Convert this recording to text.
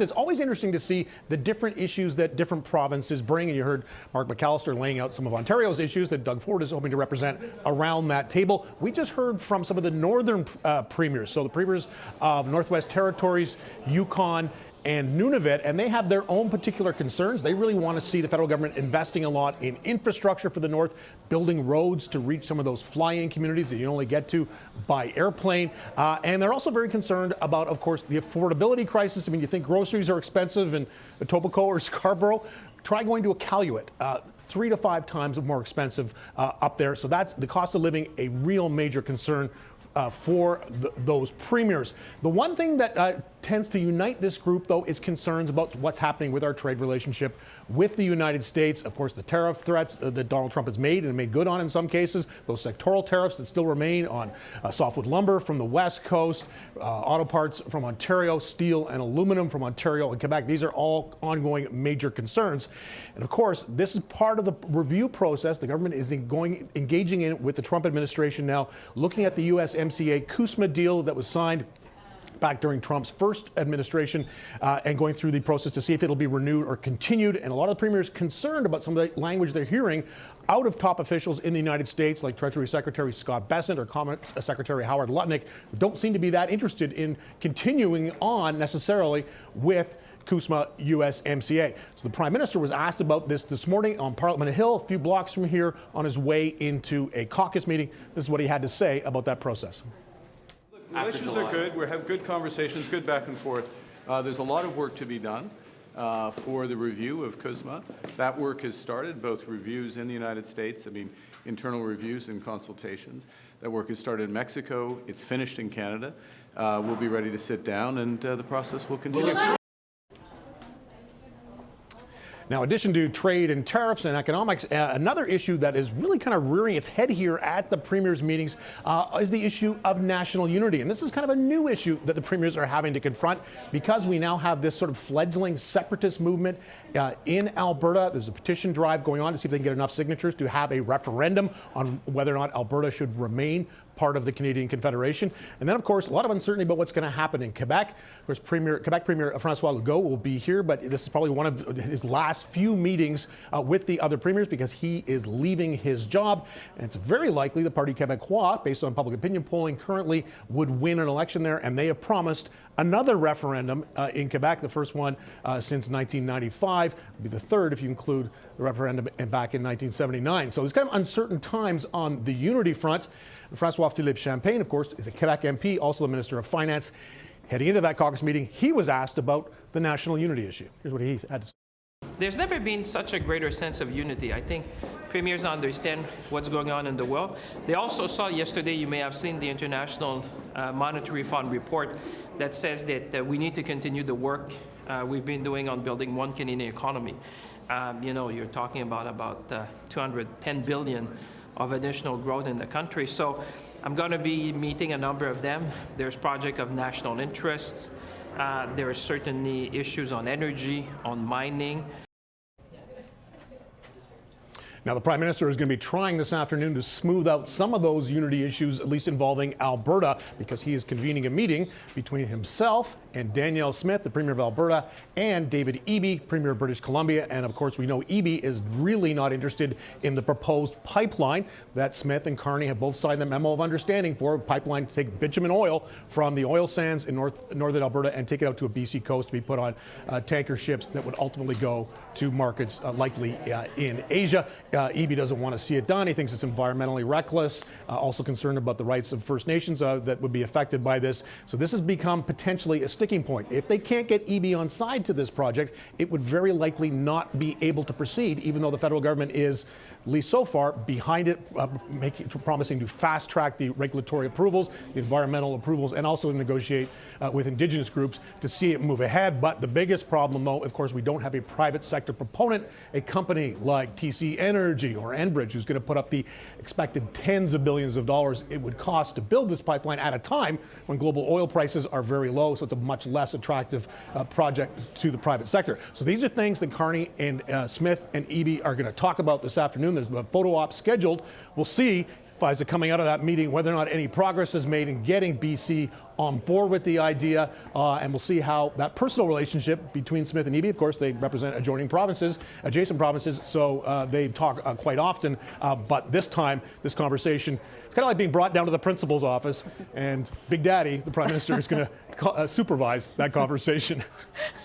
It's always interesting to see the different issues that different provinces bring, and you heard Mark McAllister laying out some of Ontario's issues that Doug Ford is hoping to represent around that table. We just heard from some of the northern premiers, so the premiers of Northwest Territories, Yukon, and Nunavut, and they have their own particular concerns. They really want to see the federal government investing a lot in infrastructure for the north, building roads to reach some of those fly-in communities that you only get to by airplane. And they're also very concerned about, of course, the affordability crisis. I mean, you think groceries are expensive in Etobicoke or Scarborough? Try going to Iqaluit. 3 to 5 times more expensive up there. So that's the cost of living, a real major concern for those premiers. The one thing that tends to unite this group, though, is concerns about what's happening with our trade relationship with the United States. Of course, the tariff threats that Donald Trump has made and made good on in some cases, those sectoral tariffs that still remain on softwood lumber from the West Coast, auto parts from Ontario, steel and aluminum from Ontario and Quebec. These are all ongoing major concerns. And of course, this is part of the review process the government is engaging in with the Trump administration now, looking at the USMCA CUSMA deal that was signed back during Trump's first administration and going through the process to see if it'll be renewed or continued. And a lot of the premiers concerned about some of the language they're hearing out of top officials in the United States, like Treasury Secretary Scott Bessent or Commerce Secretary Howard Lutnick, who don't seem to be that interested in continuing on necessarily with CUSMA USMCA. So the Prime Minister was asked about this morning on Parliament Hill, a few blocks from here, on his way into a caucus meeting. This is what he had to say about that process. Relations are good. We have good conversations, good back and forth. There's a lot of work to be done for the review of CUSMA. That work has started, both reviews in the United States, internal reviews and consultations. That work has started in Mexico. It's finished in Canada. We'll be ready to sit down, and the process will continue. Now, in addition to trade and tariffs and economics, another issue that is really kind of rearing its head here at the premiers' meetings is the issue of national unity. And this is kind of a new issue that the premiers are having to confront because we now have this sort of fledgling separatist movement in Alberta. There's a petition drive going on to see if they can get enough signatures to have a referendum on whether or not Alberta should remain part of the Canadian Confederation. And then, of course, a lot of uncertainty about what's going to happen in Quebec. Of course, Quebec Premier François Legault will be here, but this is probably one of his last few meetings with the other premiers because he is leaving his job. And it's very likely the Parti Québécois, based on public opinion polling currently, would win an election there. And they have promised another referendum in Quebec, the first one since 1995. It'll be the third if you include the referendum back in 1979. So there's kind of uncertain times on the unity front. François-Philippe Champagne, of course, is a Quebec MP, also the Minister of Finance. Heading into that caucus meeting, he was asked about the national unity issue. Here's what he had to say. There's never been such a greater sense of unity. I think premiers understand what's going on in the world. They also saw yesterday, you may have seen the International Monetary Fund report that says that we need to continue the work we've been doing on building one Canadian economy. You're talking about 210 billion of additional growth in the country. So I'm going to be meeting a number of them. There's projects of national interests. There are certainly issues on energy, on mining. Now, the Prime Minister is going to be trying this afternoon to smooth out some of those unity issues, at least involving Alberta, because he is convening a meeting between himself and Danielle Smith, the Premier of Alberta, and David Eby, Premier of British Columbia. And of course, we know Eby is really not interested in the proposed pipeline that Smith and Carney have both signed the memo of understanding for, a pipeline to take bitumen oil from the oil sands in northern Alberta and take it out to a BC coast to be put on tanker ships that would ultimately go to markets likely in Asia. Eby doesn't want to see it done. He thinks it's environmentally reckless, also concerned about the rights of First Nations that would be affected by this. So this has become potentially a sticking point. If they can't get Eby on side to this project, it would very likely not be able to proceed, even though the federal government is, at least so far, behind it, promising to fast track the regulatory approvals, the environmental approvals, and also negotiate with Indigenous groups to see it move ahead. But the biggest problem, though, of course, we don't have a private sector proponent, a company like TC Energy or Enbridge, who's going to put up the expected tens of billions of dollars it would cost to build this pipeline at a time when global oil prices are very low. So it's a much less attractive project to the private sector. So these are things that Carney and Smith and Eby are going to talk about this afternoon. There's a photo op scheduled. We'll see Faiza, coming out of that meeting, whether or not any progress is made in getting BC on board with the idea, and we'll see how that personal relationship between Smith and Eby, of course, they represent adjoining provinces, adjacent provinces, so they talk quite often, but this time, this conversation, it's kind of like being brought down to the principal's office, and Big Daddy, the Prime Minister, is going to supervise that conversation.